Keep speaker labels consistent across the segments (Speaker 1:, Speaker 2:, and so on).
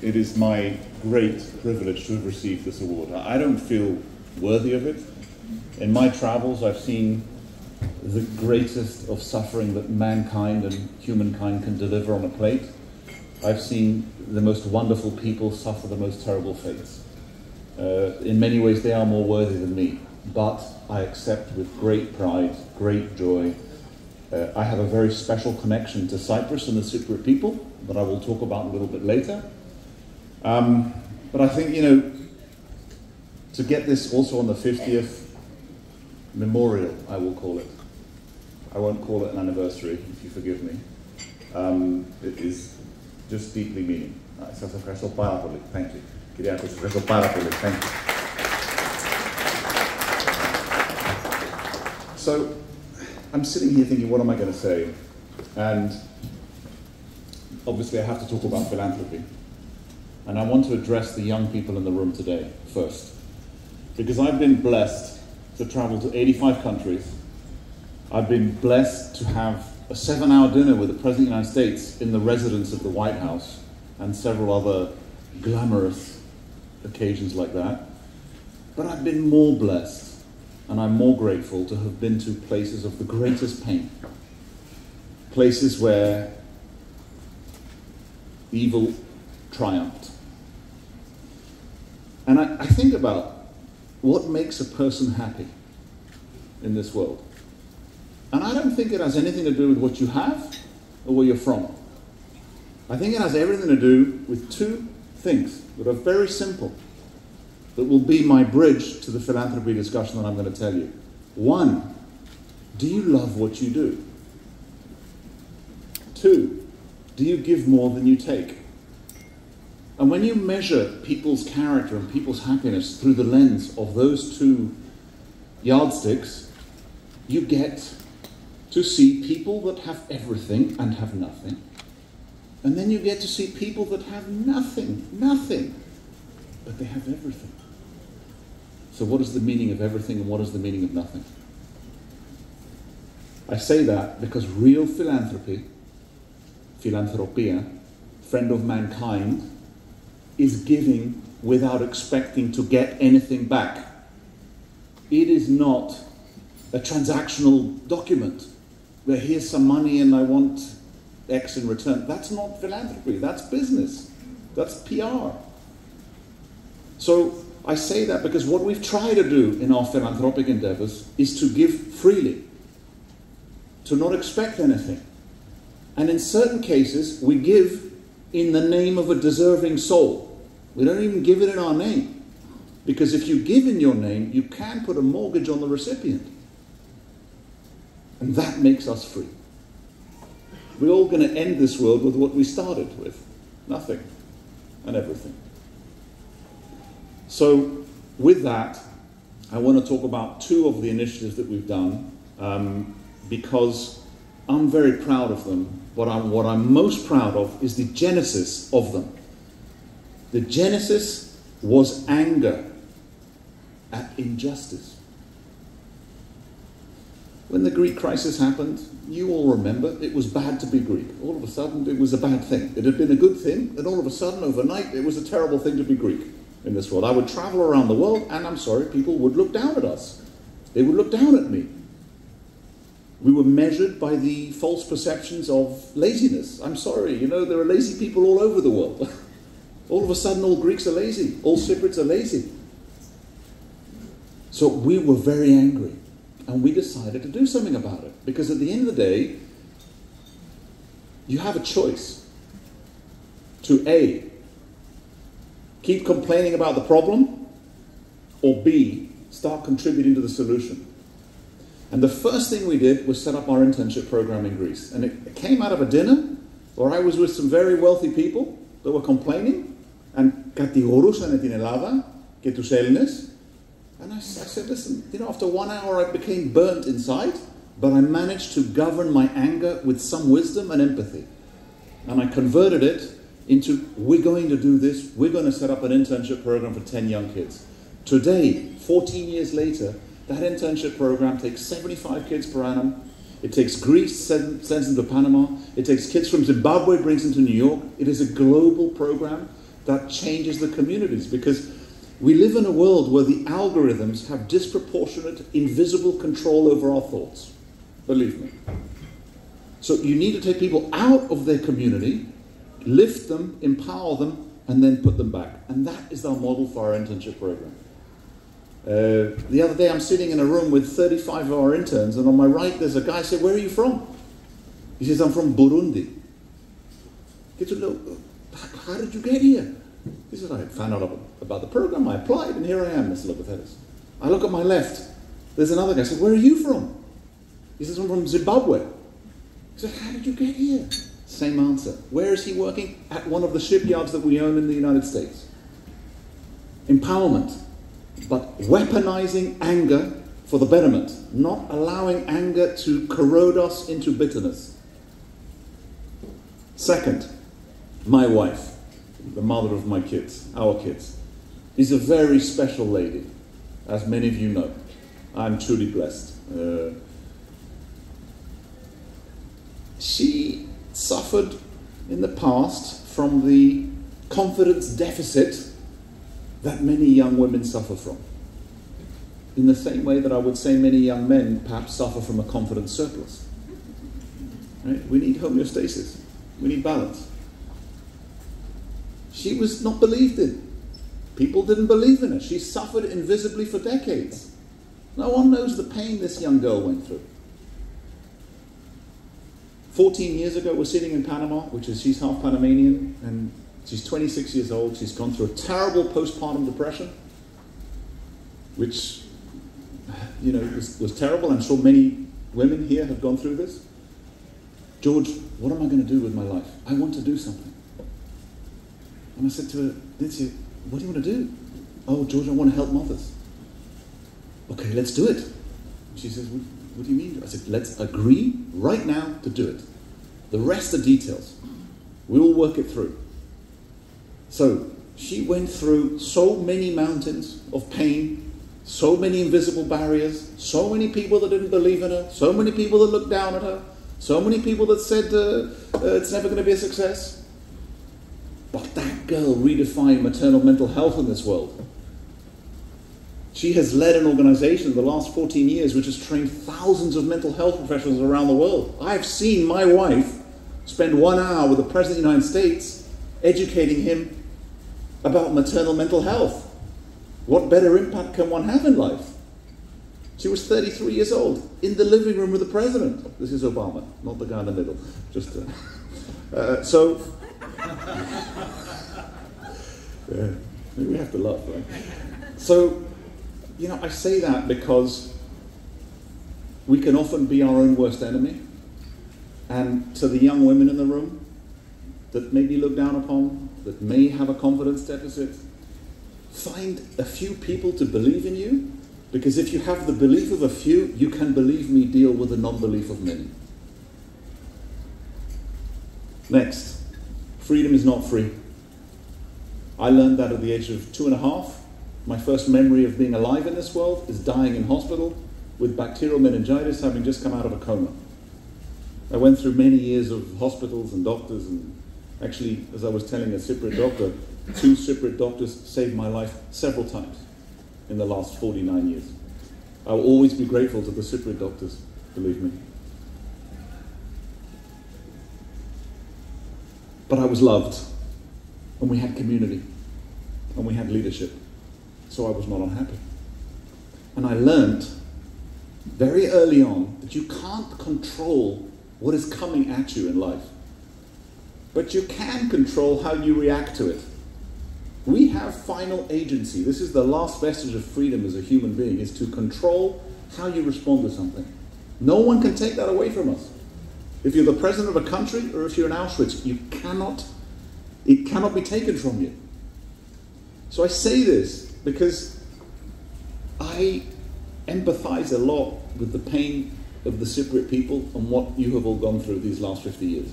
Speaker 1: it is my great privilege to have received this award. I don't feel worthy of it. In my travels, I've seen the greatest of suffering that mankind and humankind can deliver on a plate. I've seen the most wonderful people suffer the most terrible fates. In many ways, they are more worthy than me, but I accept with great pride, great joy. I have a very special connection to Cyprus and the Cypriot people that I will talk about a little bit later. But I think, to get this also on the 50th memorial, I will call it. I won't call it an anniversary, if you forgive me. It is just deeply meaning. Thank you. Thank you. So, I'm sitting here thinking, what am I going to say? And obviously I have to talk about philanthropy. And I want to address the young people in the room today first. Because I've been blessed to travel to 85 countries. I've been blessed to have a 7-hour dinner with the President of the United States in the residence of the White House and several other glamorous occasions like that. But I've been more blessed and I'm more grateful to have been to places of the greatest pain. Places where evil triumphed. And I think about what makes a person happy in this world. And I don't think it has anything to do with what you have or where you're from. I think it has everything to do with two things that are very simple, that will be my bridge to the philanthropy discussion that I'm going to tell you. One, do you love what you do? Two, do you give more than you take? And when you measure people's character and people's happiness through the lens of those two yardsticks, you get to see people that have everything and have nothing. And then you get to see people that have nothing, but they have everything. So what is the meaning of everything and what is the meaning of nothing? I say that because real philanthropy, philanthropia, friend of mankind, is giving without expecting to get anything back. It is not a transactional document where here's some money and I want X in return. That's not philanthropy, that's business, that's PR. So I say that because what we've tried to do in our philanthropic endeavors is to give freely, to not expect anything. And in certain cases, we give in the name of a deserving soul. We don't even give it in our name. Because if you give in your name, you can put a mortgage on the recipient. And that makes us free. We're all going to end this world with what we started with. Nothing and everything. So with that, I want to talk about two of the initiatives that we've done because I'm very proud of them. What I'm most proud of is the genesis of them. The genesis was anger at injustice. When the Greek crisis happened, you all remember, it was bad to be Greek. All of a sudden, it was a bad thing. It had been a good thing, and all of a sudden, overnight, it was a terrible thing to be Greek in this world. I would travel around the world, and I'm sorry, people would look down at us. They would look down at me. We were measured by the false perceptions of laziness. I'm sorry, there are lazy people all over the world. All of a sudden, all Greeks are lazy. All Cypriots are lazy. So we were very angry. And we decided to do something about it. Because at the end of the day, you have a choice to A, keep complaining about the problem, or B, start contributing to the solution. And the first thing we did was set up our internship program in Greece. And it came out of a dinner where I was with some very wealthy people that were complaining and κατηγορούσαν την Ελλάδα και τους Έλληνες. And I said, listen, after 1 hour I became burnt inside, but I managed to govern my anger with some wisdom and empathy. And I converted it into, we're going to do this, we're going to set up an internship program for 10 young kids. Today, 14 years later, that internship program takes 75 kids per annum. It takes Greece, sends them to Panama. It takes kids from Zimbabwe, brings them to New York. It is a global program that changes the communities, because we live in a world where the algorithms have disproportionate, invisible control over our thoughts. Believe me. So you need to take people out of their community, lift them, empower them, and then put them back. And that is our model for our internship program. The other day I'm sitting in a room with 35 of our interns, and on my right there's a guy. I said, "Where are you from?" He says, "I'm from Burundi." He said, "No, how did you get here?" He said, "I found out about the program, I applied, and here I am, Mr. Lopeteris." I look at my left, there's another guy. I said, "Where are you from?" He says, "I'm from Zimbabwe." He said, "How did you get here?" Same answer. Where is he working? At one of the shipyards that we own in the United States. Empowerment, but weaponizing anger for the betterment, not allowing anger to corrode us into bitterness. Second, my wife, the mother of my kids, our kids, is a very special lady, as many of you know. I'm truly blessed. She suffered in the past from the confidence deficit that many young women suffer from. In the same way that I would say many young men perhaps suffer from a confidence surplus. Right? We need homeostasis. We need balance. She was not believed in. People didn't believe in her. She suffered invisibly for decades. No one knows the pain this young girl went through. 14 years ago, we're sitting in Panama, she's half Panamanian, and she's 26 years old. She's gone through a terrible postpartum depression, which, was terrible. I'm sure many women here have gone through this. "George, what am I going to do with my life? I want to do something." And I said to her, "Nancy, what do you want to do?" "Oh, George, I want to help mothers." "Okay, let's do it." She says, "What do you mean?" I said, "Let's agree right now to do it. The rest are details. We will work it through." So she went through so many mountains of pain, so many invisible barriers, so many people that didn't believe in her, so many people that looked down at her, so many people that said it's never going to be a success. But that girl redefined maternal mental health in this world. She has led an organization in the last 14 years which has trained thousands of mental health professionals around the world. I've seen my wife spend 1 hour with the President of the United States educating him about maternal mental health. What better impact can one have in life? She was 33 years old, in the living room with the President. This is Obama, not the guy in the middle. Yeah, we have to laugh, right? So, I say that because we can often be our own worst enemy. And to the young women in the room that may be looked down upon, that may have a confidence deficit, find a few people to believe in you, because if you have the belief of a few, you can, believe me, deal with the non-belief of many. Next, freedom is not free. I learned that at the age of 2.5. My first memory of being alive in this world is dying in hospital with bacterial meningitis, having just come out of a coma. I went through many years of hospitals and doctors, and actually, as I was telling a Cypriot doctor, 2 Cypriot doctors saved my life several times in the last 49 years. I will always be grateful to the Cypriot doctors, believe me. But I was loved, and we had community, and we had leadership, so I was not unhappy. And I learned very early on that you can't control what is coming at you in life, but you can control how you react to it. We have final agency. This is the last vestige of freedom as a human being, is to control how you respond to something. No one can take that away from us. If you're the president of a country, or if you're in Auschwitz, it cannot be taken from you. So I say this because I empathize a lot with the pain of the Cypriot people and what you have all gone through these last 50 years.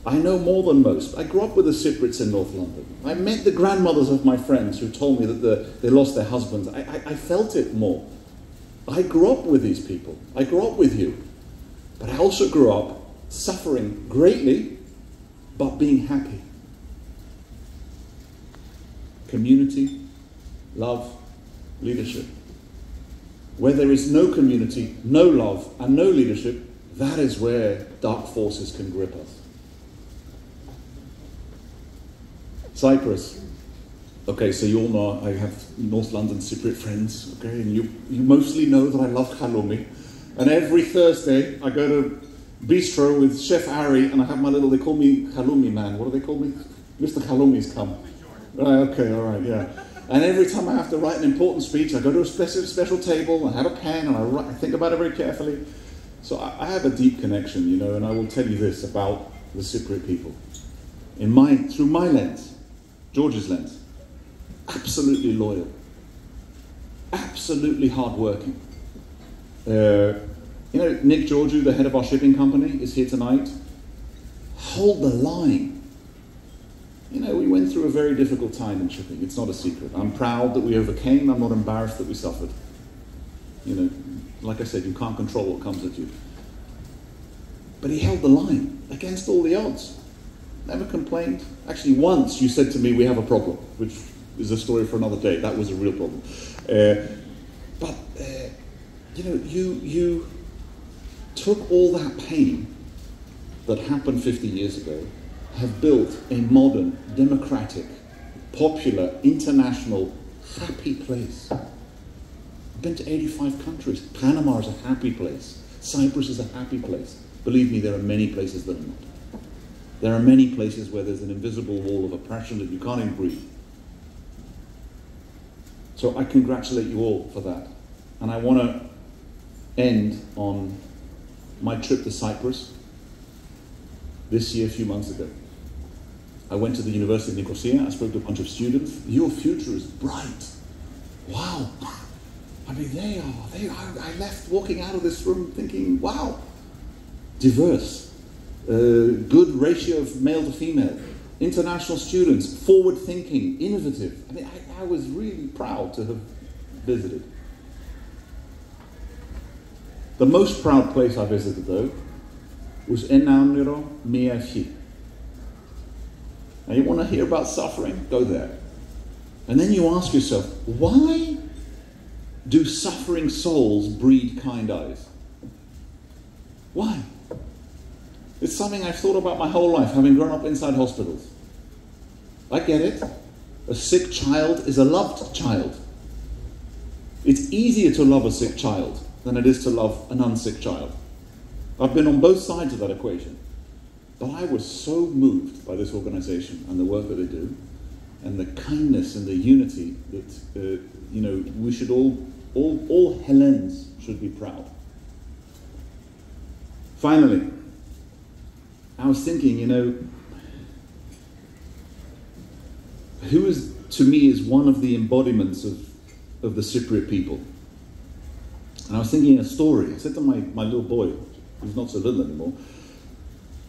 Speaker 1: I know more than most. I grew up with the Cypriots in North London. I met the grandmothers of my friends who told me that they lost their husbands. I felt it more. I grew up with these people. I grew up with you. But I also grew up suffering greatly, but being happy. community, love, leadership. Where there is no community, no love, and no leadership, that is where dark forces can grip us. Cyprus. Okay, so you all know I have North London Cypriot friends, okay, and you mostly know that I love halloumi. And every Thursday I go to Bistro with Chef Ari, and I have my little, they call me halloumi man. What do they call me? Mr. Halloumi's come. Right, okay, all right, yeah. And every time I have to write an important speech, I go to a special table, I have a pen, and I think about it very carefully. So I have a deep connection, you know, and I will tell you this about the Cypriot people. Through my lens, George's lens, absolutely loyal, absolutely hardworking. You know, Nick Georgiou, the head of our shipping company, is here tonight. Hold the line. You know, we went through a very difficult time in shipping. It's not a secret. I'm proud that we overcame. I'm not embarrassed that we suffered. You know, like I said, you can't control what comes at you. But he held the line against all the odds. Never complained. Actually, once you said to me, we have a problem, which is a story for another day. That was a real problem. You know, you took all that pain that happened 50 years ago, have built a modern, democratic, popular, international, happy place. I've been to 85 countries. Panama is a happy place. Cyprus is a happy place. Believe me, there are many places that are not. There are many places where there's an invisible wall of oppression that you can't even breathe. So I congratulate you all for that. And I want to end on my trip to Cyprus this year, a few months ago. I went to the University of Nicosia. I spoke to a bunch of students. Your future is bright. Wow. I mean, they are. I left walking out of this room thinking, wow. Diverse. Good ratio of male to female. International students. Forward-thinking. Innovative. I mean, I was really proud to have visited. The most proud place I visited, though, was Enauniro Miafi. Now, you want to hear about suffering? Go there. And then you ask yourself, why do suffering souls breed kind eyes? Why? It's something I've thought about my whole life, having grown up inside hospitals. I get it. A sick child is a loved child. It's easier to love a sick child than it is to love an unsick child. I've been on both sides of that equation. But I was so moved by this organization and the work that they do, and the kindness and the unity that, you know, we should all Hellenes should be proud. Finally, I was thinking, you know, who is, to me, is one of the embodiments of the Cypriot people? And I was thinking a story. I said to my little boy, who's not so little anymore,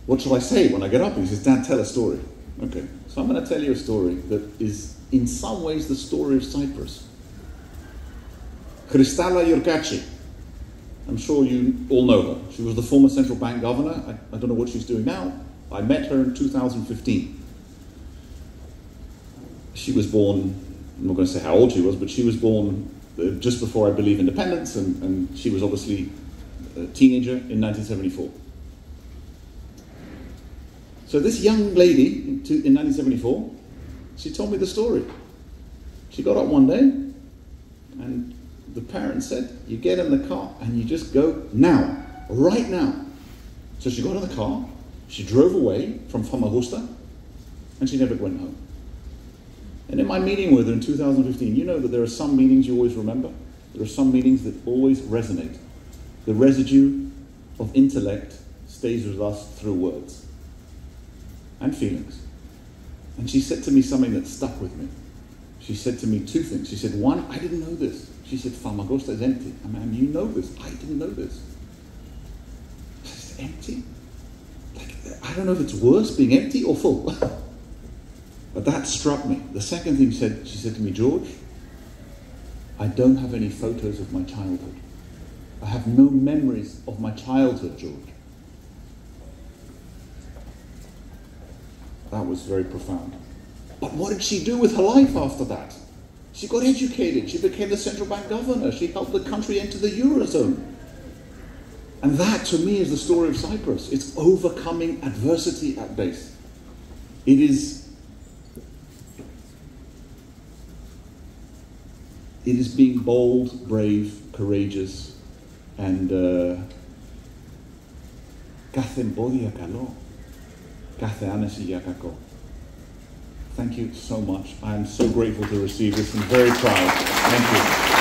Speaker 1: what shall I say when I get up? He says, Dad, tell a story. Okay, so I'm going to tell you a story that is in some ways the story of Cyprus. Christalla Iorgachi. I'm sure you all know her. She was the former central bank governor. I don't know what she's doing now. I met her in 2015. She was born, I'm not going to say how old she was, but she was born just before, I believe, independence, and she was obviously a teenager in 1974. So this young lady in 1974, she told me the story. She got up one day, and the parents said, you get in the car and you just go now, right now. So she got in the car, she drove away from Famagusta, and she never went home. And in my meeting with her in 2015, you know that there are some meetings you always remember. There are some meetings that always resonate. The residue of intellect stays with us through words and feelings. And she said to me something that stuck with me. She said to me two things. She said, one, I didn't know this. She said, Famagusta is empty. I mean, you know this. I didn't know this. It's empty? Like, I don't know if it's worse being empty or full. But that struck me. The second thing she said to me, George, I don't have any photos of my childhood. I have no memories of my childhood, George. That was very profound. But But what did she do with her life after that? She got educated. She became the central bank governor. She helped the country enter the Eurozone. And that, to me, is the story of Cyprus. It's overcoming adversity at base. It is being bold, brave, courageous, and κάθε εμπόδια καλό, κάθε άνεση για κακό. Thank you so much. I am so grateful to receive this and very proud. Thank you.